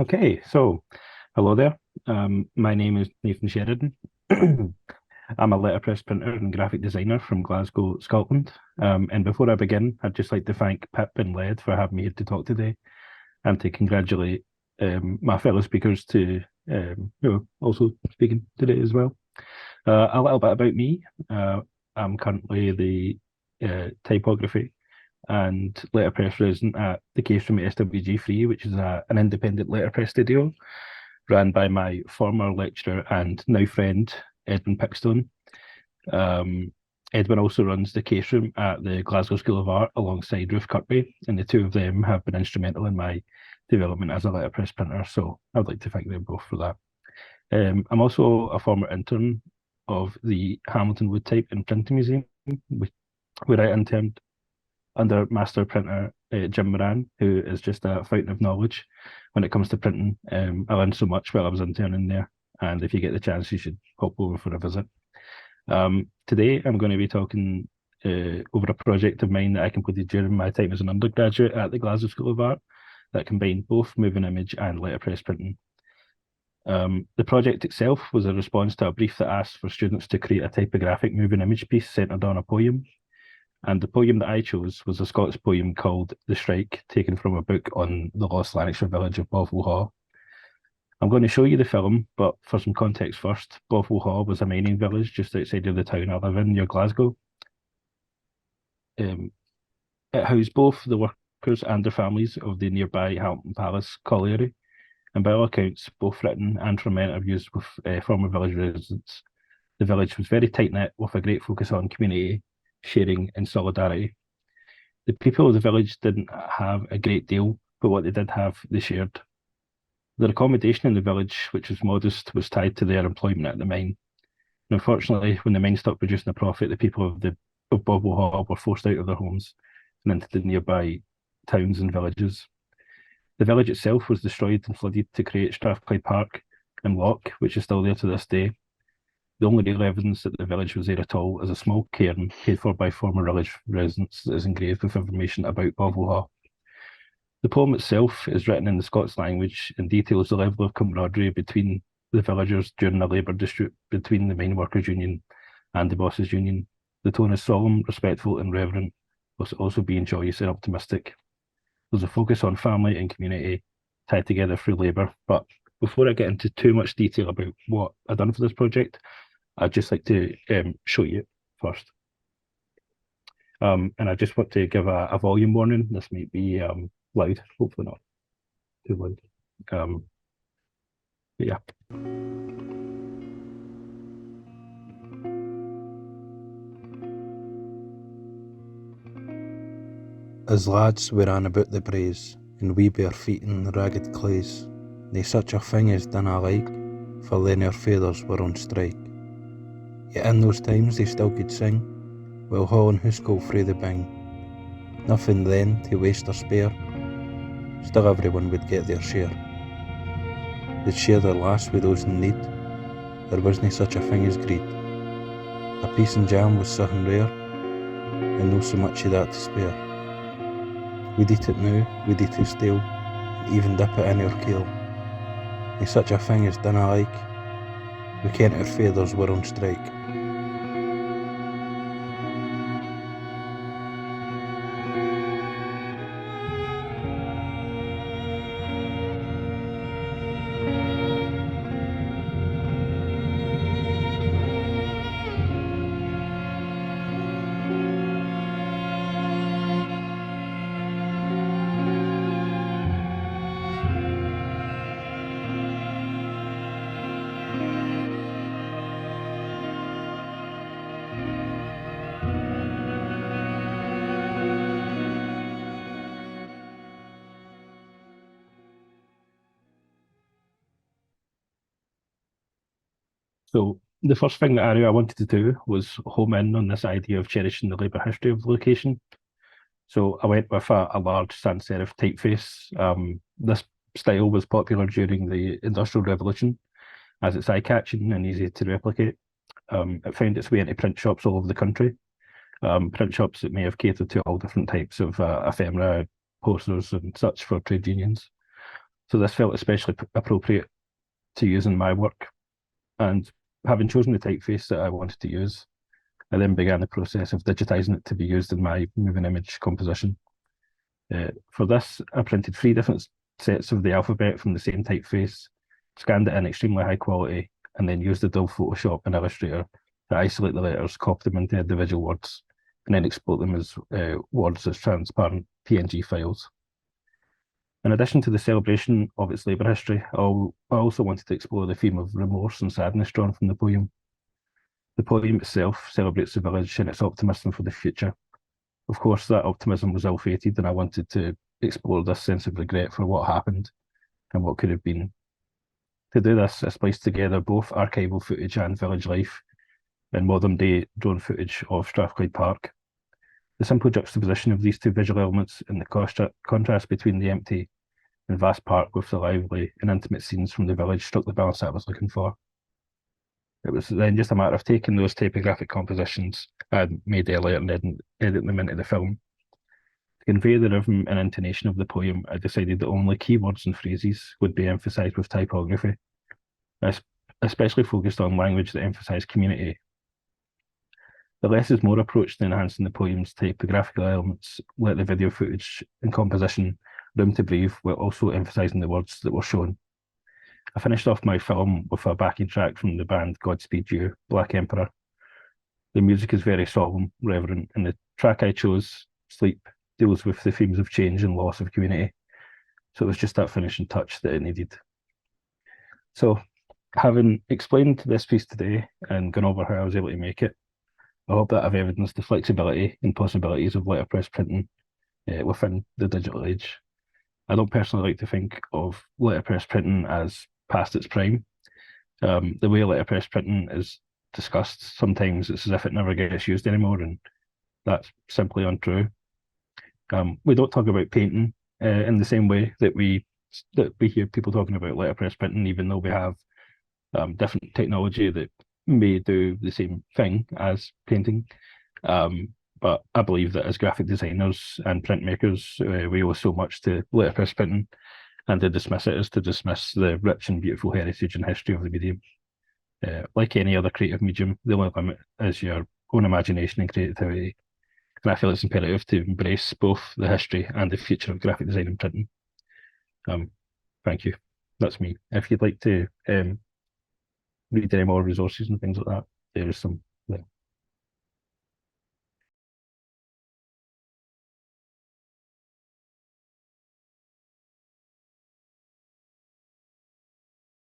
Okay, so hello there. My name is Nathan Sheridan. I'm a letterpress printer and graphic designer from Glasgow, Scotland. And before I begin, I'd just like to thank Pip and Led for having me here to talk today and to congratulate my fellow speakers who are also speaking today as well. A little bit about me. I'm currently the typography and letterpress resident at the case from SWG3, which is an independent letterpress studio run by my former lecturer and now friend, Edwin Pickstone. Edwin also runs the case room at the Glasgow School of Art alongside Ruth Kirkby, and the two of them have been instrumental in my development as a letterpress printer, so I'd like to thank them both for that. I'm also a former intern of the Hamilton Woodtype and Printing Museum, where I interned under master printer Jim Moran, who is just a fountain of knowledge when it comes to printing. I learned so much while I was interning there, and if you get the chance, you should pop over for a visit. Today, I'm going to be talking over a project of mine that I completed during my time as an undergraduate at the Glasgow School of Art that combined both moving image and letterpress printing. The project itself was a response to a brief that asked for students to create a typographic moving image piece centred on a poem. And the poem that I chose was a Scots poem called The Strike, taken from a book on the lost Lanarkshire village of Bothwell Haugh. I'm going to show you the film, but for some context first, Bothwell Haugh was a mining village just outside of the town I live in, near Glasgow. It housed both the workers and their families of the nearby Hamilton Palace colliery, and by all accounts, both written and from interviews with former village residents, the village was very tight-knit with a great focus on community, sharing and solidarity. The people of the village didn't have a great deal, but what they did have, they shared. Their accommodation in the village, which was modest, was tied to their employment at the mine. And unfortunately, when the mine stopped producing a profit, the people of Bothwell Haugh were forced out of their homes and into the nearby towns and villages. The village itself was destroyed and flooded to create Strathclyde Park and Loch, which is still there to this day. The only real evidence that the village was there at all is a small cairn paid for by former village residents that is engraved with information about Bothwell Haugh. The poem itself is written in the Scots language and details the level of camaraderie between the villagers during a labour dispute between the mine workers' union and the bosses' union. The tone is solemn, respectful, and reverent, whilst also being joyous and optimistic. There's a focus on family and community tied together through labour. But before I get into too much detail about what I've done for this project, I'd just like to show you first. And I just want to give a volume warning. This might be loud, hopefully not too loud. But yeah. As lads we ran about the braes, and we bare feet in the ragged clays, nae such a thing as dinna like, for then our fathers were on strike. Yet in those times they still could sing, while hauling Huskell frae the bing. Nothing then to waste or spare, still everyone would get their share. They'd share their last with those in need, there was nae such a thing as greed. A piece and jam was something rare, and no so much of that to spare. We'd eat it now, we'd eat it stale, and even dip it in our keel. Nae such a thing as dinna like, we kent our fathers were on strike. So the first thing that I knew I wanted to do was home in on this idea of cherishing the labour history of the location. So I went with a large sans serif typeface. This style was popular during the Industrial Revolution as it's eye-catching and easy to replicate. It found its way into print shops all over the country. Print shops that may have catered to all different types of ephemera, posters and such for trade unions. So this felt especially appropriate to use in my work. And having chosen the typeface that I wanted to use, I then began the process of digitizing it to be used in my moving image composition. For this, I printed 3 different sets of the alphabet from the same typeface, scanned it in extremely high quality, and then used Adobe Photoshop and Illustrator to isolate the letters, copy them into individual words, and then export them as words as transparent PNG files. In addition to the celebration of its labour history, I also wanted to explore the theme of remorse and sadness drawn from the poem. The poem itself celebrates the village and its optimism for the future. Of course, that optimism was ill-fated, and I wanted to explore this sense of regret for what happened and what could have been. To do this, I spliced together both archival footage and village life and modern-day drone footage of Strathclyde Park. The simple juxtaposition of these 2 visual elements and the contrast between the empty and vast park with the lively and intimate scenes from the village struck the balance I was looking for. It was then just a matter of taking those typographic compositions I would made earlier and then editing them into the film. To convey the rhythm and intonation of the poem, I decided that only keywords and phrases would be emphasised with typography. I especially focused on language that emphasised community. The less is more approach to enhancing the poem's typographical elements let the video footage and composition room to breathe while also emphasising the words that were shown. I finished off my film with a backing track from the band Godspeed You, Black Emperor. The music is very solemn, reverent, and the track I chose, Sleep, deals with the themes of change and loss of community. So it was just that finishing touch that it needed. So, having explained this piece today and gone over how I was able to make it, I hope that I've evidenced the flexibility and possibilities of letterpress printing within the digital age. I don't personally like to think of letterpress printing as past its prime. The way letterpress printing is discussed, sometimes it's as if it never gets used anymore, and that's simply untrue. We don't talk about painting in the same way that we hear people talking about letterpress printing, even though we have different technology that may do the same thing as painting. But I believe that as graphic designers and printmakers, we owe so much to letterpress printing, and to dismiss it is to dismiss the rich and beautiful heritage and history of the medium. Like any other creative medium, the only limit is your own imagination and creativity. And I feel it's imperative to embrace both the history and the future of graphic design and printing. Thank you. That's me. If you'd like to read any more resources and things like that, there is some there.